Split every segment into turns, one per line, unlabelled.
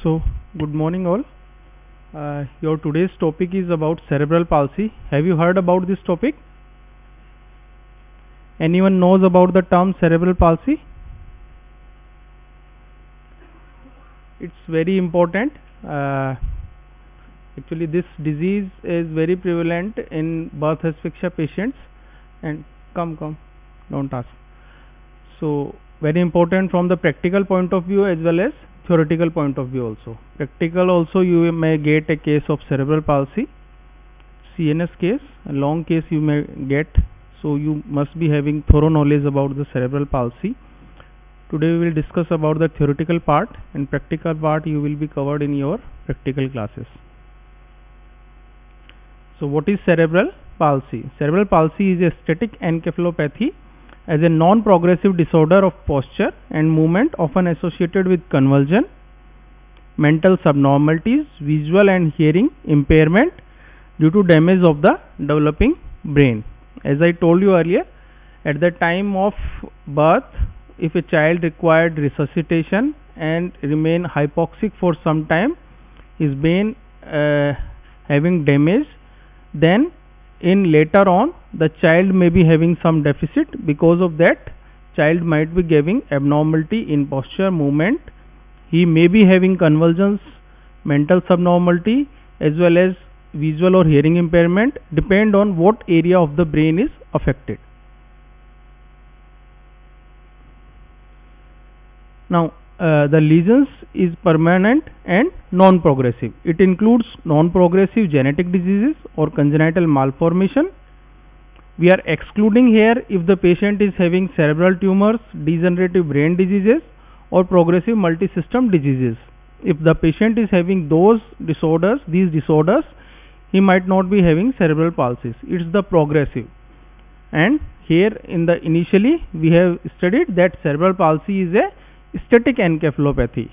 So, good morning all. Your today's topic is about cerebral palsy. Have you heard about this topic? Anyone knows about the term cerebral palsy? It's very important. Actually, this disease is very prevalent in birth asphyxia patients. And come, don't ask. So, very important from the practical point of view as well as theoretical point of view also. Practical also, you may get a case of cerebral palsy, CNS case, a long case you may get. So you must be having thorough knowledge about the cerebral palsy. Today we will discuss about the theoretical part, and practical part you will be covered in your practical classes. So what is cerebral palsy? Cerebral palsy is a static encephalopathy as a non-progressive disorder of posture and movement often associated with convulsion, mental subnormalities, visual and hearing impairment due to damage of the developing brain. As I told you earlier, at the time of birth, if a child required resuscitation and remain hypoxic for some time, his brain having damage, then in later on the child may be having some deficit. Because of that, child might be having abnormality in posture, movement. He may be having convulsions, mental subnormality as well as visual or hearing impairment, depend on what area of the brain is affected. Now the lesions is permanent and non-progressive. It includes non-progressive genetic diseases or congenital malformation. We are excluding here if the patient is having cerebral tumors, degenerative brain diseases or progressive multisystem diseases. If the patient is having these disorders, he might not be having cerebral palsy. It's the progressive. And here in the initially we have studied that cerebral palsy is a static encephalopathy.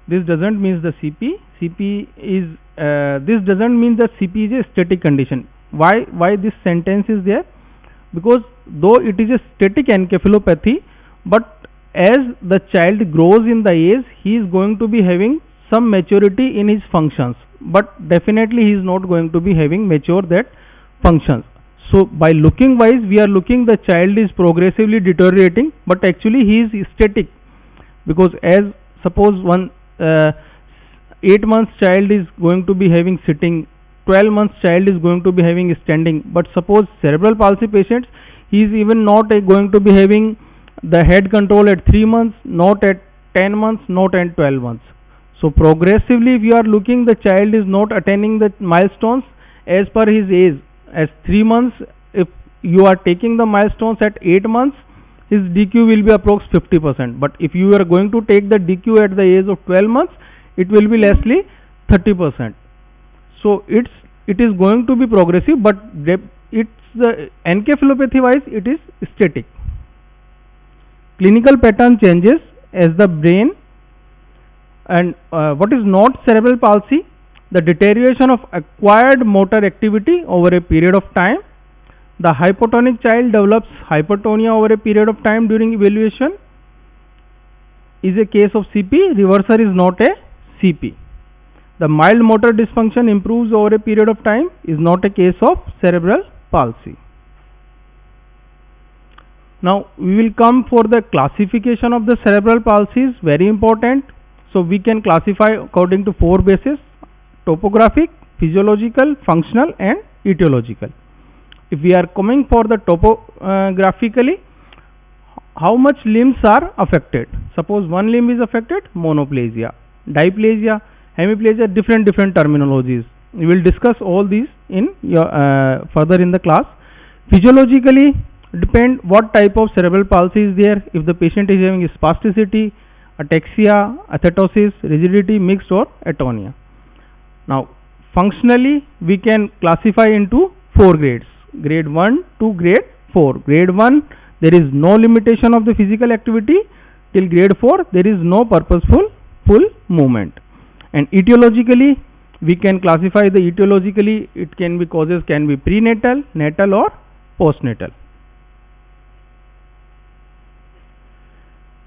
This doesn't mean the CP. This doesn't mean that CP is a static condition. Why this sentence is there? Because though it is a static encephalopathy, but as the child grows in the age, he is going to be having some maturity in his functions, but definitely he is not going to be having mature that functions. So by looking wise, we are looking the child is progressively deteriorating, but actually he is static, because as suppose 8 months child is going to be having sitting, 12 months child is going to be having standing, but suppose cerebral palsy patients, he is even not going to be having the head control at 3 months, not at 10 months, not at 12 months. So progressively we are looking the child is not attaining the milestones as per his age. As 3 months, if you are taking the milestones at 8 months, his DQ will be approx 50%. But if you are going to take the DQ at the age of 12 months, it will be lessly 30%. So it is going to be progressive, but it's the encephalopathy wise it is static. Clinical pattern changes as the brain. And what is not cerebral palsy? The deterioration of acquired motor activity over a period of time. The hypotonic child develops hypertonia over a period of time during evaluation is a case of CP. Reversal is not a CP. The mild motor dysfunction improves over a period of time is not a case of cerebral palsy. Now we will come for the classification of the cerebral palsy, is very important. So we can classify according to 4 bases: topographic, physiological, functional and etiological. If we are coming for the topographically, how much limbs are affected? Suppose one limb is affected, monoplasia, diplasia, hemiplasia, different terminologies. We will discuss all these in your further in the class. Physiologically, depend what type of cerebral palsy is there. If the patient is having spasticity, ataxia, athetosis, rigidity, mixed or atonia. Now functionally we can classify into 4 grades: grade 1 to grade 4. Grade 1, there is no limitation of the physical activity, till grade 4 there is no purposeful full movement. And etiologically we can classify the etiologically, it can be causes can be prenatal, natal or postnatal.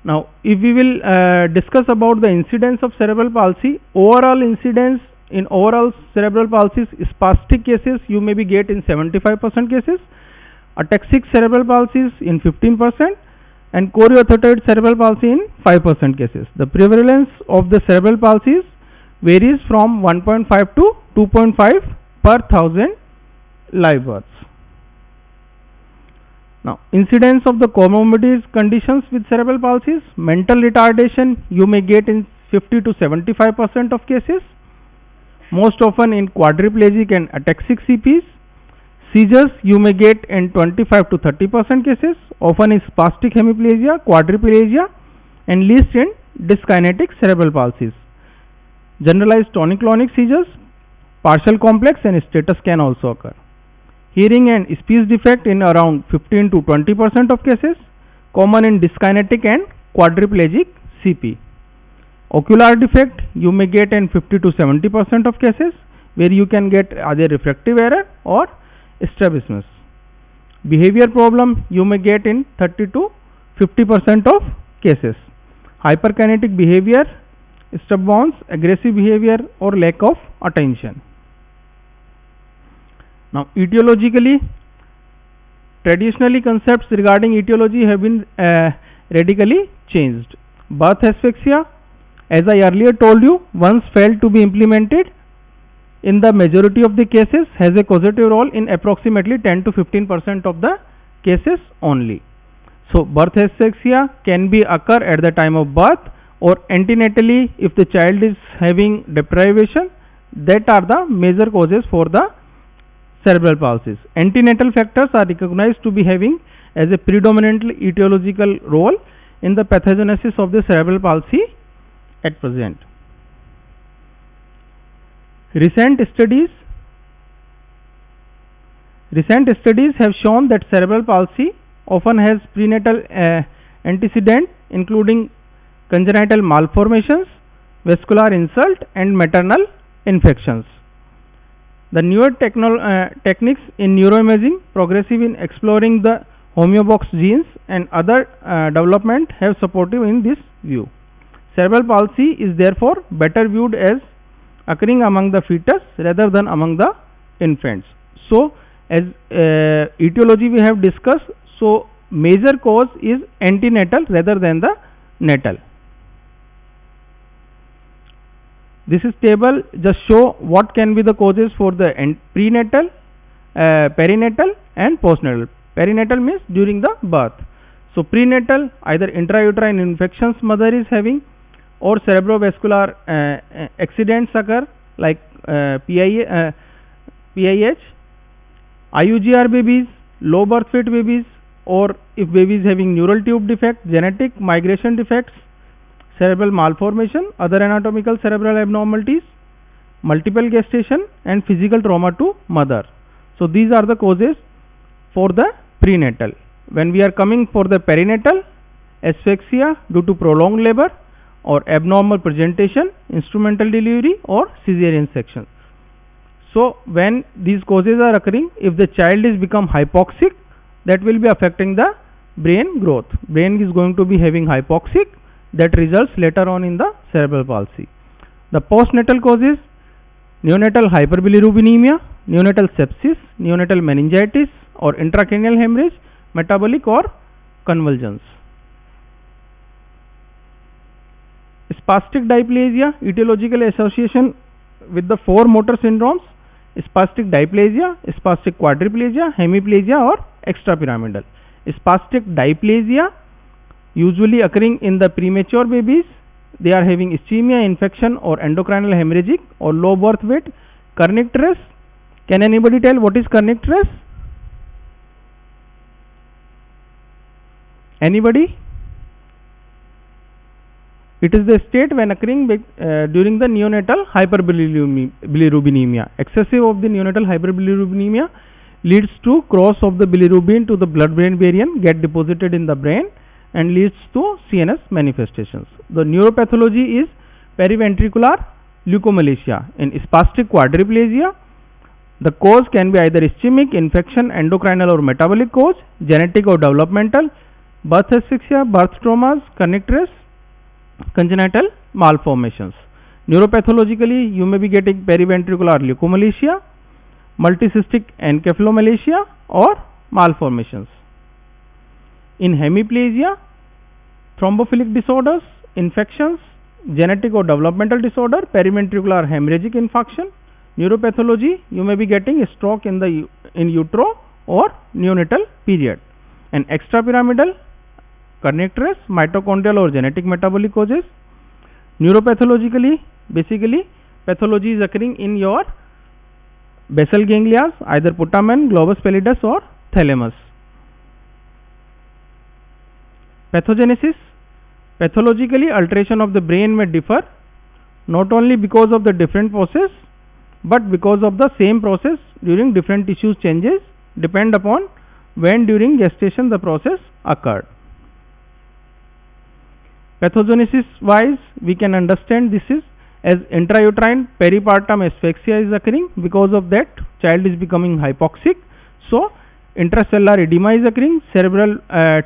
Now, if we will discuss about the incidence of cerebral palsy, overall incidence in overall cerebral palsy, spastic cases you may be get in 75% cases, ataxic cerebral palsy in 15%, and chorioarthrotoid cerebral palsy in 5% cases. The prevalence of the cerebral palsy varies from 1.5 to 2.5 per thousand live births. Now, incidence of the comorbidities conditions with cerebral palsy, mental retardation you may get in 50 to 75% of cases, most often in quadriplegic and ataxic CPs. Seizures you may get in 25 to 30% cases, often in spastic hemiplegia, quadriplegia, and least in dyskinetic cerebral palsy. Generalized tonic-clonic seizures, partial complex and status can also occur. Hearing and speech defect in around 15 to 20% of cases, common in dyskinetic and quadriplegic CP. Ocular defect you may get in 50 to 70% of cases, where you can get either refractive error or strabismus. Behavior problem you may get in 30 to 50% of cases. Hyperkinetic behavior, stubborn, aggressive behavior, or lack of attention. Now, etiologically, traditionally concepts regarding etiology have been radically changed. Birth asphyxia, as I earlier told you, once failed to be implemented in the majority of the cases, has a causative role in approximately 10 to 15% of the cases only. So, birth asphyxia can be occur at the time of birth or antenatally if the child is having deprivation. That are the major causes for the cerebral palsy. Antenatal factors are recognized to be having as a predominant etiological role in the pathogenesis of the cerebral palsy at present. Recent studies have shown that cerebral palsy often has prenatal antecedent including congenital malformations, vascular insult, and maternal infections. The newer techniques in neuroimaging, progressive in exploring the homeobox genes and other development have supported in this view. Cerebral palsy is therefore better viewed as occurring among the fetus rather than among the infants. So, as etiology we have discussed, so major cause is antenatal rather than the natal. This is table just show what can be the causes for the prenatal, perinatal and postnatal. Perinatal means during the birth. So, prenatal either intrauterine infections mother is having or cerebrovascular accidents occur like PIH, IUGR babies, low birth weight babies, or if baby is having neural tube defect, genetic migration defects, cerebral malformation, other anatomical cerebral abnormalities, multiple gestation and physical trauma to mother. So, these are the causes for the prenatal. When we are coming for the perinatal, asphyxia due to prolonged labor or abnormal presentation, instrumental delivery or cesarean section. So, when these causes are occurring, if the child is become hypoxic, that will be affecting the brain growth. Brain is going to be having hypoxic, that results later on in the cerebral palsy. The postnatal causes: neonatal hyperbilirubinemia, neonatal sepsis, neonatal meningitis or intracranial hemorrhage, metabolic or convulsions. Spastic diplegia, etiological association with the four motor syndromes: spastic diplegia, spastic quadriplegia, hemiplegia or extrapyramidal. Spastic diplegia usually occurring in the premature babies. They are having ischemia, infection or endocrinal hemorrhagic or low birth weight. Kernicterus, can anybody tell what is kernicterus? Anybody? It is the state when occurring during the neonatal hyperbilirubinemia. Excessive of the neonatal hyperbilirubinemia leads to cross of the bilirubin to the blood-brain barrier, get deposited in the brain and leads to CNS manifestations. The neuropathology is periventricular leukomalacia. In spastic quadriplegia, the cause can be either ischemic, infection, endocrinal or metabolic cause, genetic or developmental. birth asphyxia, birth traumas, connectors, congenital malformations. Neuropathologically, you may be getting periventricular leukomalacia, multicystic encephalomalacia, or malformations. In hemiplegia, thrombophilic disorders, infections, genetic or developmental disorder, periventricular hemorrhagic infarction. Neuropathology, you may be getting a stroke in utero or neonatal period. And extrapyramidal, connectors, mitochondrial or genetic metabolic causes. Neuropathologically, basically, pathology is occurring in your basal ganglia, either putamen, globus pallidus, or thalamus. Pathogenesis. Pathologically, alteration of the brain may differ not only because of the different process but because of the same process during different tissues changes depend upon when during gestation the process occurred. Pathogenesis wise, we can understand this is as intrauterine peripartum asphyxia is occurring, because of that child is becoming hypoxic. So intracellular edema is occurring, cerebral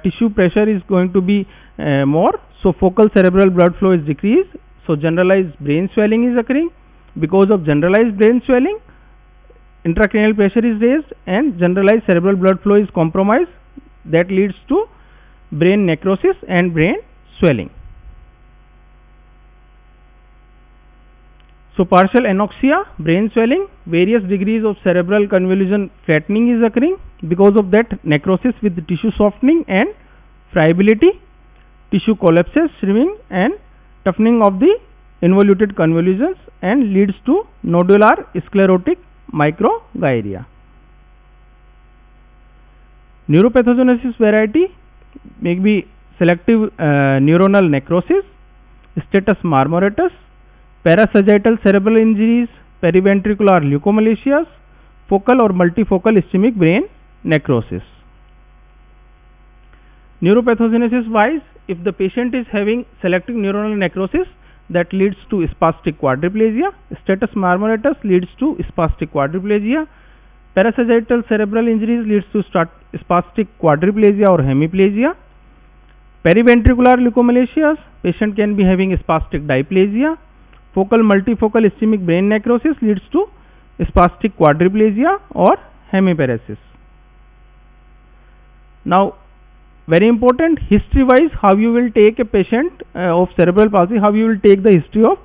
tissue pressure is going to be more, so focal cerebral blood flow is decreased, so generalized brain swelling is occurring. Because of generalized brain swelling, intracranial pressure is raised and generalized cerebral blood flow is compromised, that leads to brain necrosis and brain swelling. So partial anoxia, brain swelling, various degrees of cerebral convolution flattening is occurring. Because of that, necrosis with tissue softening and friability, tissue collapses, shriveling and toughening of the involuted convolutions and leads to nodular sclerotic microgyria. Neuropathogenesis variety may be selective neuronal necrosis, status marmoratus, parasagittal cerebral injuries, periventricular leukomalicias, focal or multifocal ischemic brain necrosis. Neuropathogenesis wise, if the patient is having selective neuronal necrosis, that leads to spastic quadriplegia. Status marmoratus leads to spastic quadriplegia. Parasagittal cerebral injuries leads to spastic quadriplegia or hemiplegia. Periventricular leukomalicias, patient can be having spastic diplegia. Focal multifocal ischemic brain necrosis leads to spastic quadriplegia or hemiparesis. Now, very important, history wise, how you will take a patient of cerebral palsy, how you will take the history of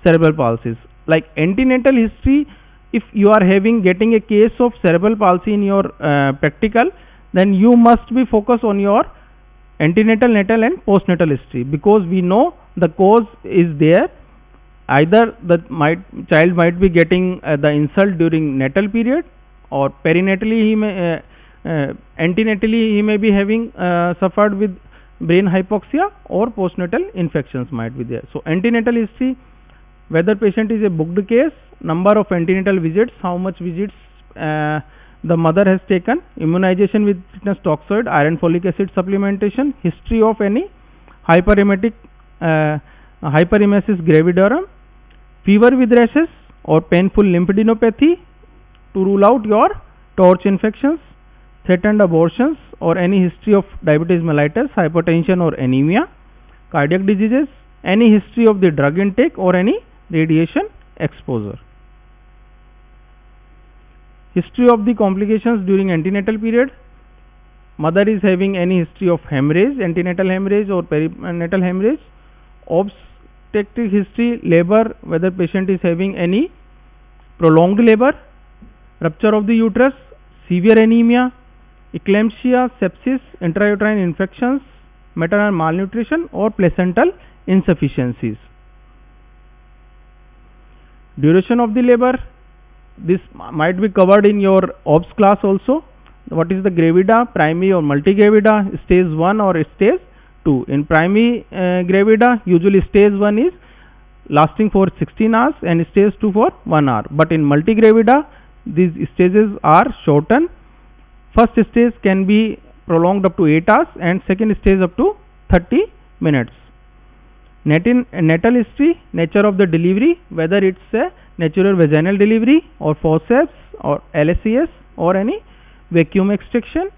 cerebral palsy. Like antenatal history, if you are getting a case of cerebral palsy in your practical, then you must be focused on your antenatal, natal and postnatal history, because we know the cause is there. Either the child might be getting the insult during natal period, or perinatally he may antenatally he may be having suffered with brain hypoxia, or postnatal infections might be there. So antenatal history, whether patient is a booked case, number of antenatal visits, how much visits the mother has taken, immunization with tetanus toxoid, iron folic acid supplementation, history of any hyperemesis gravidarum, fever with rashes or painful lymphadenopathy to rule out your torch infections, threatened abortions or any history of diabetes mellitus, hypertension or anemia, cardiac diseases, any history of the drug intake or any radiation exposure. History of the complications during antenatal period, mother is having any history of hemorrhage, antenatal hemorrhage or perinatal hemorrhage, obstetric history, labor, whether patient is having any prolonged labor, rupture of the uterus, severe anemia, eclampsia, sepsis, intrauterine infections, maternal malnutrition or placental insufficiencies. Duration of the labor, this might be covered in your OBS class also. What is the gravida, primary or multigravida, stage 1 or stage 2. In primary gravida, usually stage 1 is lasting for 16 hours and stage 2 for 1 hour. But in multigravida, these stages are shortened. First stage can be prolonged up to 8 hours and second stage up to 30 minutes. Natal history, nature of the delivery, whether it's a natural vaginal delivery or forceps or LSCS or any vacuum extraction.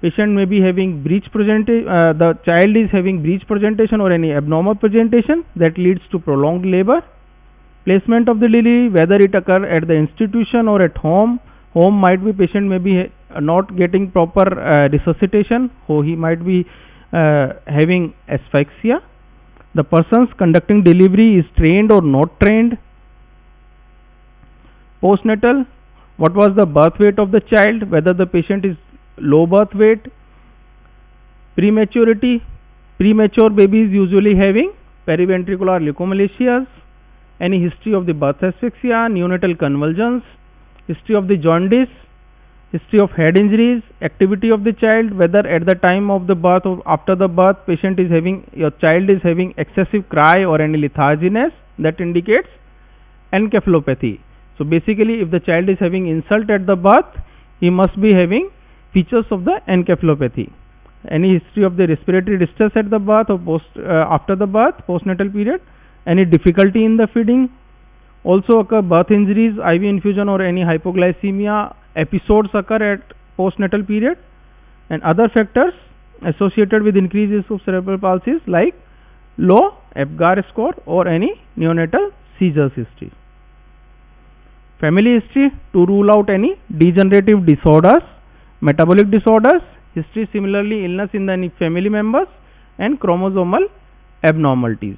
Patient may be having breech presentation, the child is having breech presentation or any abnormal presentation that leads to prolonged labor. Placement of the delivery, whether it occur at the institution or at home. Home might be patient may be not getting proper resuscitation, or he might be having asphyxia. The persons conducting delivery is trained or not trained. Postnatal, what was the birth weight of the child, whether the patient is low birth weight. Prematurity, premature baby is usually having periventricular leukomalacias. Any history of the birth asphyxia, neonatal convulsions, history of the jaundice, history of head injuries, activity of the child, whether at the time of the birth or after the birth your child is having excessive cry or any letharginess, that indicates encephalopathy. So basically, if the child is having insult at the birth, he must be having features of the encephalopathy. Any history of the respiratory distress at the birth or after the birth, postnatal period, any difficulty in the feeding. Also occur birth injuries, IV infusion or any hypoglycemia episodes occur at postnatal period, and other factors associated with increased risk of cerebral palsy like low Apgar score or any neonatal seizures history. Family history to rule out any degenerative disorders, metabolic disorders, history similarly illness in the family members, and chromosomal abnormalities.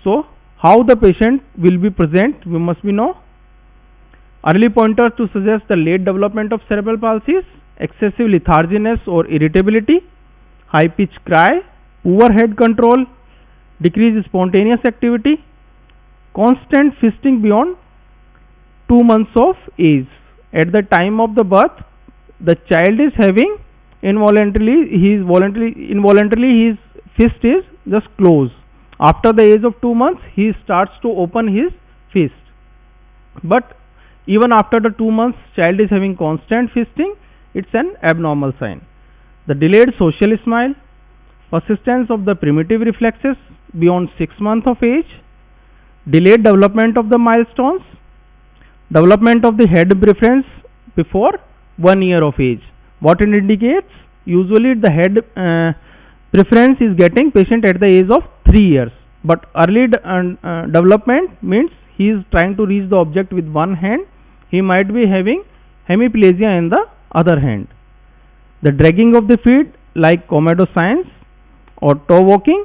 So, how the patient will be present, we must be know. Early pointers to suggest the late development of cerebral palsy: excessive letharginess or irritability, high pitched cry, poor head control, decreased spontaneous activity, constant fisting beyond 2 months of age. At the time of the birth, the child is having involuntarily his fist is just closed. After the age of 2 months, he starts to open his fist. But even after the 2 months, child is having constant fisting. It's an abnormal sign. The delayed social smile, persistence of the primitive reflexes beyond 6 months of age, delayed development of the milestones, development of the head preference before 1 year of age. What it indicates? Usually the head preference is getting patient at the age of 3 years, but early development means he is trying to reach the object with one hand. He might be having hemiplasia in the other hand. The dragging of the feet like Komodo signs or toe walking,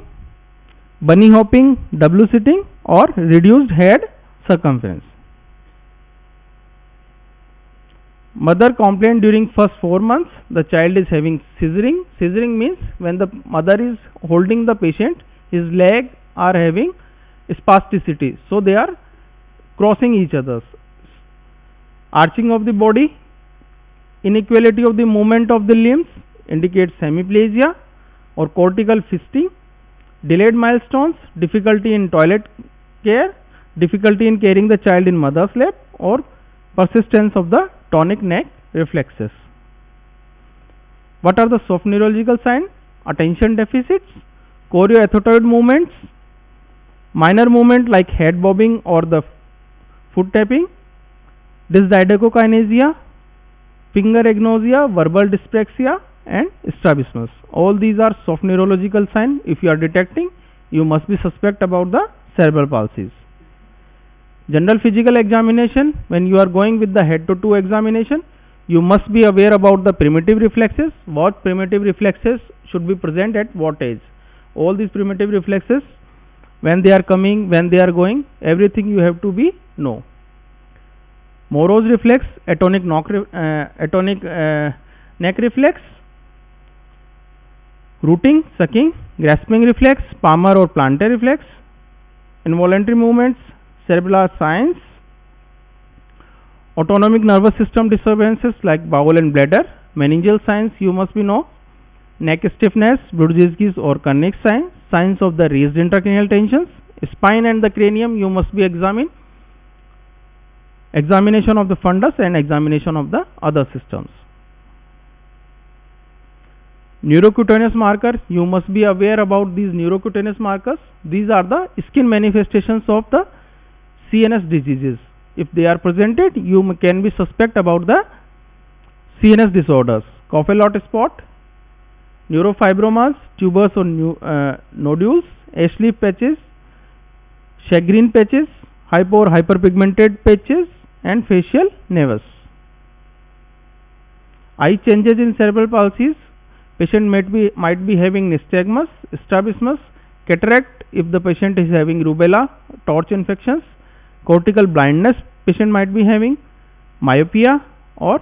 bunny hopping, W sitting, or reduced head circumference. Mother complained during first 4 months the child is having scissoring. Scissoring means when the mother is holding the patient, his legs are having spasticity, so they are crossing each other. Arching of the body, inequality of the movement of the limbs indicates hemiplasia or cortical fisting. Delayed milestones, difficulty in toilet care, difficulty in carrying the child in mother's lap, or persistence of the tonic neck reflexes. What are the soft neurological signs? Attention deficits, choreoathetoid movements, minor movement like head bobbing or the foot tapping, dysdiadochokinesia, finger agnosia, verbal dyspraxia, and strabismus. All these are soft neurological signs. If you are detecting, you must be suspect about the cerebral palsy. General physical examination, when you are going with the head to toe examination, you must be aware about the primitive reflexes. What primitive reflexes should be present at what age? All these primitive reflexes, when they are coming, when they are going, everything you have to be know. Morose reflex, atonic neck reflex, rooting, sucking, grasping reflex, palmar or plantar reflex, involuntary movements, cerebral signs, autonomic nervous system disturbances like bowel and bladder, meningeal signs you must be know, neck stiffness, Brudzinski's or Kernick sign, signs of the raised intracranial tensions, spine and the cranium you must be examined, examination of the fundus and examination of the other systems. Neurocutaneous marker, you must be aware about these neurocutaneous markers. These are the skin manifestations of the CNS diseases. If they are presented, you can be suspect about the CNS disorders, Kopf-Lott spot, neurofibromas, tumors or nodules, Ashleigh patches, Sjogren patches, hypo or hyperpigmented patches, and facial nevus. Eye changes in cerebral palsies. Patient might be having nystagmus, strabismus, cataract if the patient is having rubella, torch infections, cortical blindness patient might be having, myopia or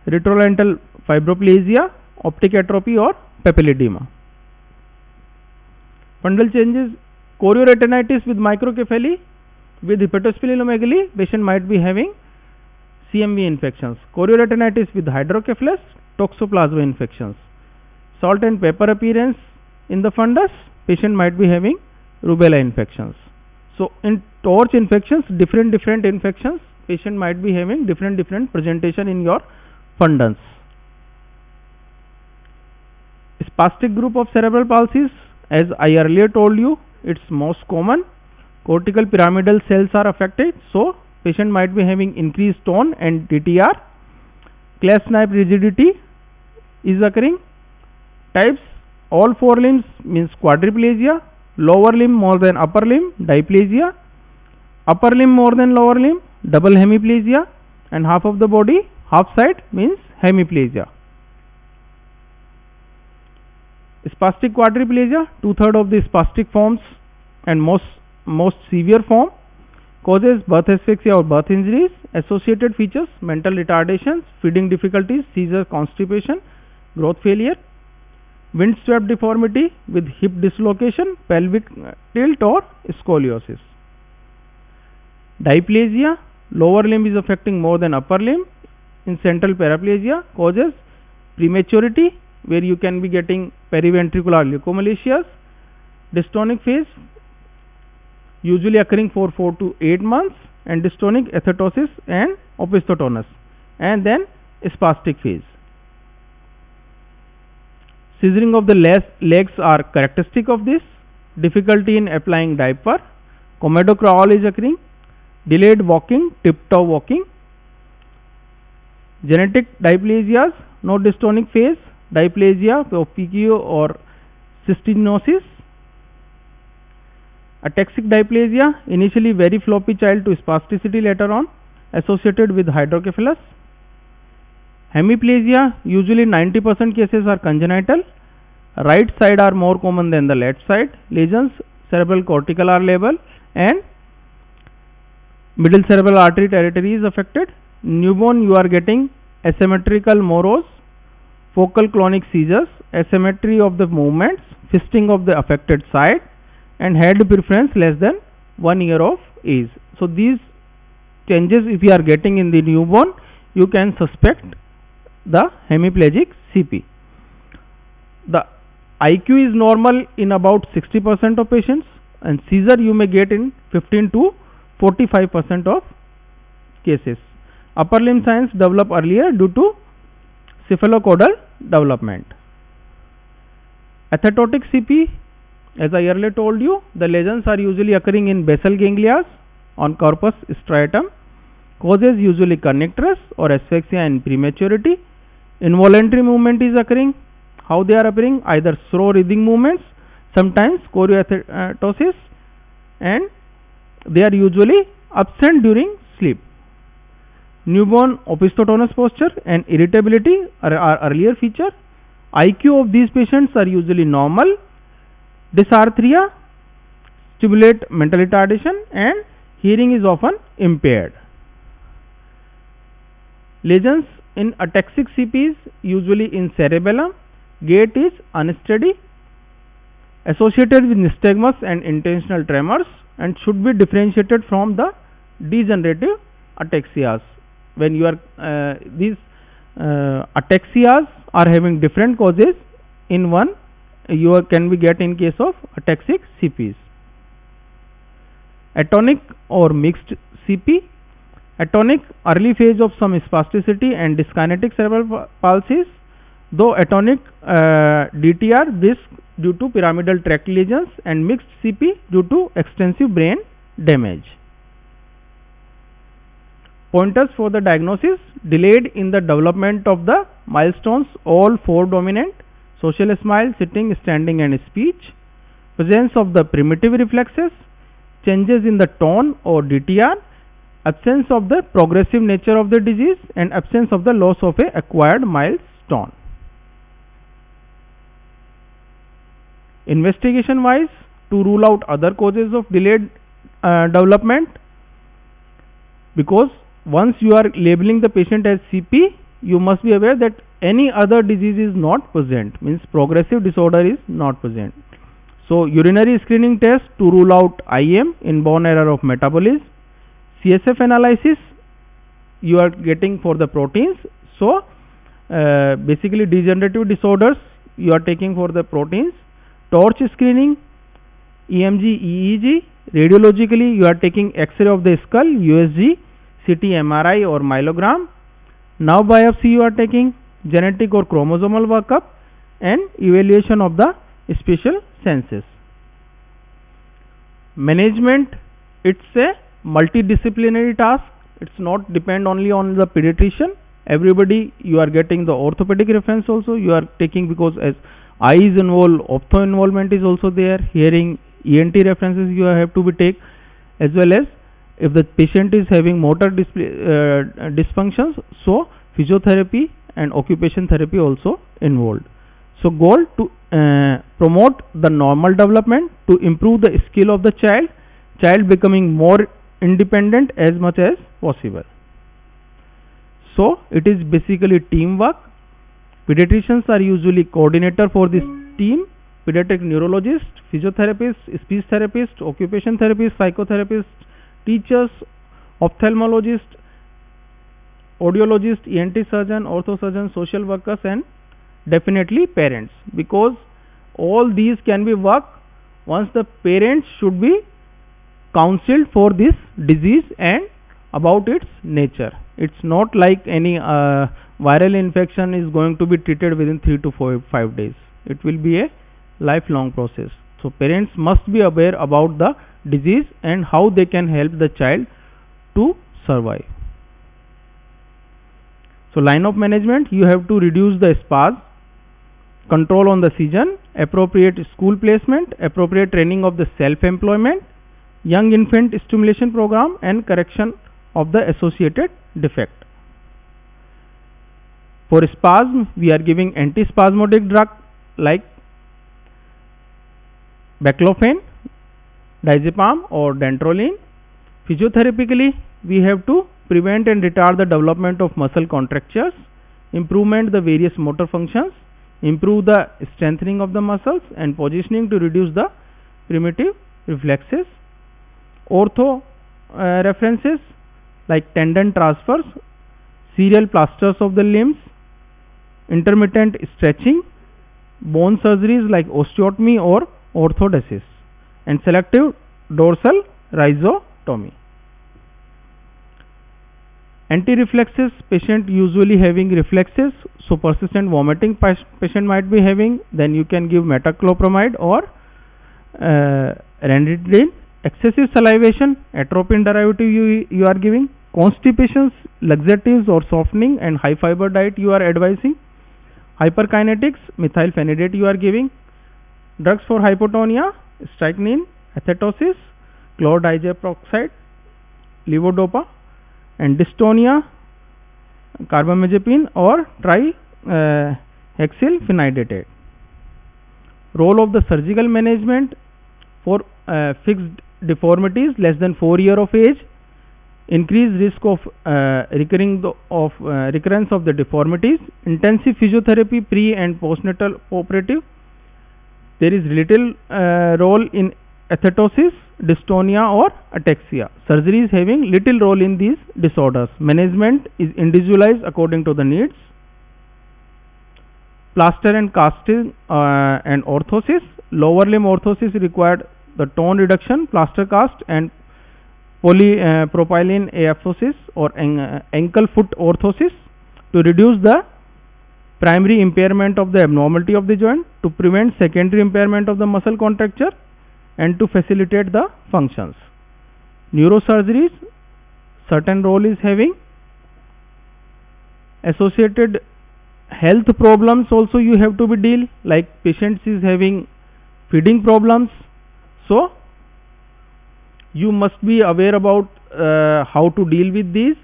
retrolental fibroplasia, optic atrophy or papilledema. Fundal changes, chorioretinitis with microcephaly with hepatosplenomegaly, patient might be having CMV infections. Chorioretinitis with hydrocephalus, toxoplasma infections. Salt and pepper appearance in the fundus, patient might be having rubella infections. So in torch infections, different infections, patient might be having different presentation in your fundus. Spastic group of cerebral palsies, as I earlier told you, it's most common. Cortical pyramidal cells are affected, so patient might be having increased tone and DTR. Clasp-Knife rigidity is occurring. Types, all four limbs means quadriplegia, lower limb more than upper limb, diplasia, upper limb more than lower limb, double hemiplegia, and half of the body, half side means hemiplegia. Spastic quadriplegia, 2/3 of the spastic forms and most severe form, causes birth asphyxia or birth injuries. Associated features, mental retardations, feeding difficulties, seizure, constipation, growth failure. Wind-swept deformity with hip dislocation, pelvic tilt or scoliosis. Diplasia, lower limb is affecting more than upper limb. In central paraplegia, causes prematurity, where you can be getting periventricular leukomalacias. Dystonic phase, usually occurring for 4 to 8 months, and dystonic athetosis and opisthotonus, and then spastic phase. Scissoring of the legs are characteristic of this. Difficulty in applying diaper. Commado crawl is occurring. Delayed walking, tiptoe walking. Genetic diplasias, no dystonic phase. Diplasia of PKO or cystinosis. Ataxic diplasia, initially very floppy child to spasticity later on, associated with hydrocephalus. Hemiplegia, usually 90% cases are congenital. Right side are more common than the left side. Lesions, cerebral cortical are level and middle cerebral artery territory is affected. Newborn, you are getting asymmetrical morose, focal clonic seizures, asymmetry of the movements, fisting of the affected side, and head preference less than 1 year of age. So these changes if you are getting in the newborn, you can suspect the hemiplegic CP. The IQ is normal in about 60% of patients, and seizure you may get in 15 to 45% of cases. Upper limb signs develop earlier due to cephalocaudal development. Athetotic CP, as I earlier told you, the lesions are usually occurring in basal ganglia on corpus striatum. Causes usually connectors or asphyxia and prematurity. Involuntary movement is occurring. How they are appearing? Either slow breathing movements, sometimes chorioathetosis, and they are usually absent during sleep. Newborn opisthotonous posture and irritability are earlier feature. IQ of these patients are usually normal. Dysarthria stimulate mental retardation, and hearing is often impaired. Lesions in ataxic CPs usually in cerebellum. Gait is unsteady, associated with nystagmus and intentional tremors, and should be differentiated from the degenerative ataxias. When you are these ataxias are having different causes, in one you can be get in case of ataxic CPs. Atonic or mixed CP. Atonic, early phase of some spasticity and dyskinetic cerebral palsies, though atonic DTR risk due to pyramidal tract lesions, and mixed CP due to extensive brain damage. Pointers for the diagnosis: delayed in the development of the milestones, all four dominant: social smile, sitting, standing and speech. Presence of the primitive reflexes, changes in the tone or DTR, absence of the progressive nature of the disease, and absence of the loss of a acquired milestone. Investigation wise, to rule out other causes of delayed development, because once you are labeling the patient as CP, you must be aware that any other disease is not present, means progressive disorder is not present. So urinary screening test to rule out IM, inborn error of metabolism. CSF analysis you are getting for the proteins. So basically degenerative disorders you are taking for the proteins. Torch screening, EMG, EEG. Radiologically you are taking X-ray of the skull, USG, CT, MRI or myelogram. Nerve biopsy you are taking, genetic or chromosomal workup, and evaluation of the spatial senses. Management, it's a multidisciplinary task. It's not depend only on the pediatrician. Everybody, you are getting the orthopedic reference also you are taking, because as eye is involved, ophtho involvement is also there. Hearing, ENT references you have to be take, as well as if the patient is having motor dysfunctions, so physiotherapy and occupation therapy also involved. So goal to promote the normal development, to improve the skill of the child becoming more independent as much as possible. So it is basically teamwork. Pediatricians are usually coordinator for this team. Pediatric neurologist, physiotherapist, speech therapist, occupation therapist, psychotherapist, teachers, ophthalmologist, audiologist, ENT surgeon, ortho surgeon, social workers, and definitely parents, because all these can be worked once the parents should be counseled for this disease and about its nature. It's not like any viral infection is going to be treated within 3 to 5 days. It will be a lifelong process. So parents must be aware about the disease and how they can help the child to survive. So line of management, you have to reduce the spas, control on the season, appropriate school placement, appropriate training of the self-employment, young infant stimulation program, and correction of the associated defect. For spasm, we are giving antispasmodic drug like baclofen, diazepam or dantrolene. Physiotherapically, we have to prevent and retard the development of muscle contractures, improvement the various motor functions, improve the strengthening of the muscles, and positioning to reduce the primitive reflexes. Ortho references like tendon transfers, serial plasters of the limbs, intermittent stretching, bone surgeries like osteotomy or orthodesis, and selective dorsal rhizotomy. Anti-reflexes, patient usually having reflexes, so persistent vomiting patient might be having, then you can give metoclopramide or ranitidine. Excessive salivation, atropine derivative you are giving. Constipations, laxatives or softening and high fiber diet you are advising. Hyperkinetics, methylphenidate you are giving. Drugs for hypotonia, strychnine, acetosis, chlordiazepoxide, levodopa, and dystonia, carbamazepine or trihexylphenidate. Role of the surgical management for fixed deformities less than 4 years of age, increased risk of recurrence of the deformities, intensive physiotherapy pre and postnatal operative. There is little role in acetosis, dystonia or ataxia. Surgery is having little role in these disorders. Management is individualized according to the needs. Plaster and casting and orthosis. Lower limb orthosis required the tone reduction, plaster cast, and polypropylene apophysis or ankle foot orthosis to reduce the primary impairment of the abnormality of the joint, to prevent secondary impairment of the muscle contracture, and to facilitate the functions. Neurosurgeries, certain role is having Associated health problems also you have to be deal, like patients is having feeding problems, so you must be aware about how to deal with these.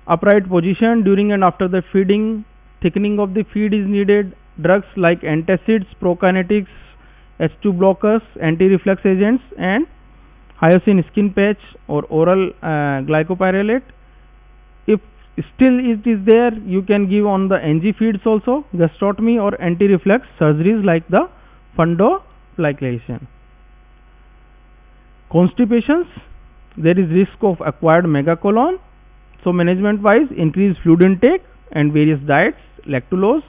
Upright position during and after the feeding, thickening of the feed is needed. Drugs like antacids, prokinetics, H2 blockers, anti-reflux agents, and hyoscine skin patch or oral glycopyrrolate. If still it is there, you can give on the NG feeds also, gastrotomy or anti-reflux surgeries like the fundoplication. Constipations, there is risk of acquired megacolon. So management wise, increase fluid intake and various diets, lactulose.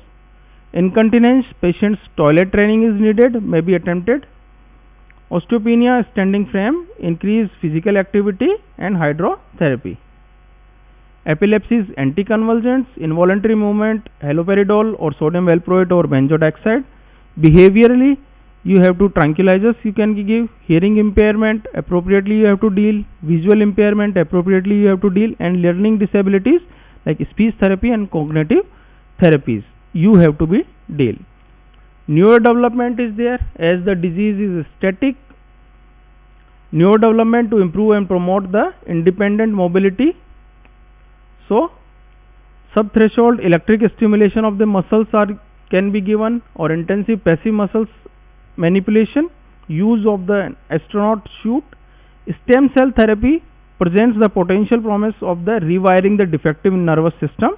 Incontinence, patient's toilet training is needed, may be attempted. Osteopenia, standing frame, increase physical activity and hydrotherapy. Epilepsy, anticonvulsants, involuntary movement, haloperidol or sodium valproate or benzodiazepine. Behaviorally, you have to tranquilizers you can give. Hearing impairment, appropriately you have to deal. Visual impairment, appropriately you have to deal. And learning disabilities like speech therapy and cognitive therapies, you have to be deal. Neurodevelopment is there, as the disease is static. Neurodevelopment to improve and promote the independent mobility. So subthreshold electric stimulation of the muscles can be given, or intensive passive muscles manipulation, use of the astronaut suit. Stem cell therapy presents the potential promise of the rewiring the defective nervous system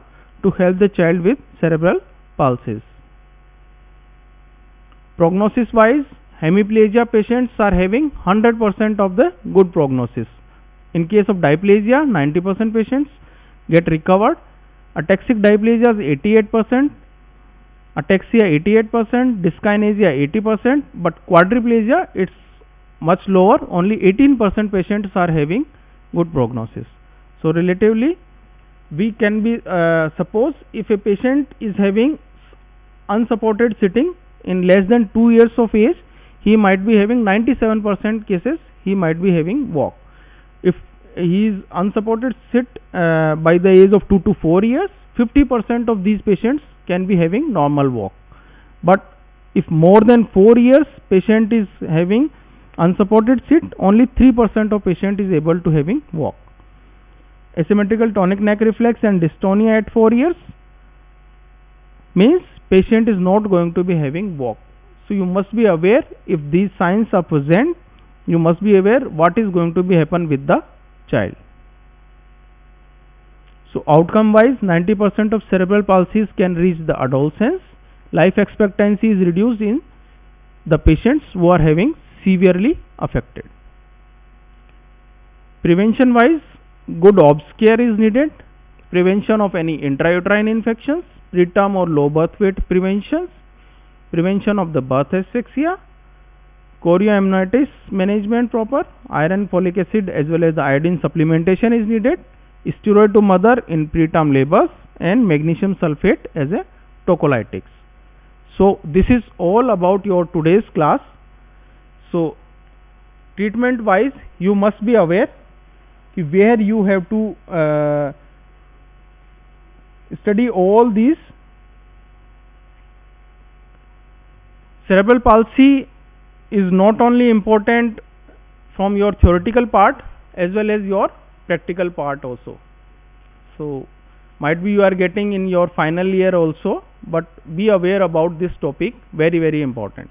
to help the child with cerebral palsy. Prognosis wise, hemiplegia patients are having 100% of the good prognosis. In case of diplegia, 90% patients get recovered. Ataxic diplegia is 88%, ataxia 88%, dyskinesia 80%, but quadriplegia it's much lower, only 18% patients are having good prognosis. So relatively, we can be suppose if a patient is having unsupported sitting in less than 2 years of age, he might be having 97% cases he might be having walk. If he is unsupported sit by the age of 2 to 4 years, 50% of these patients can be having normal walk. But if more than 4 years patient is having unsupported sit, only 3% of patient is able to having walk. Asymmetrical tonic neck reflex and dystonia at 4 years means patient is not going to be having walk. So you must be aware, if these signs are present, you must be aware what is going to be happen with the child. So outcome wise, 90% of cerebral palsies can reach the adolescence. Life expectancy is reduced in the patients who are having severely affected. Prevention wise, good obs care is needed. Prevention of any intrauterine infections, preterm or low birth weight preventions, prevention of the birth asphyxia, chorioamnitis management proper, iron, folic acid as well as the iodine supplementation is needed, steroid to mother in preterm labors, and magnesium sulfate as a tocolytics. So this is all about your today's class. So treatment wise, you must be aware where you have to study all these. Cerebral palsy is not only important from your theoretical part as well as your practical part also. So might be you are getting in your final year also, but be aware about this topic, very important.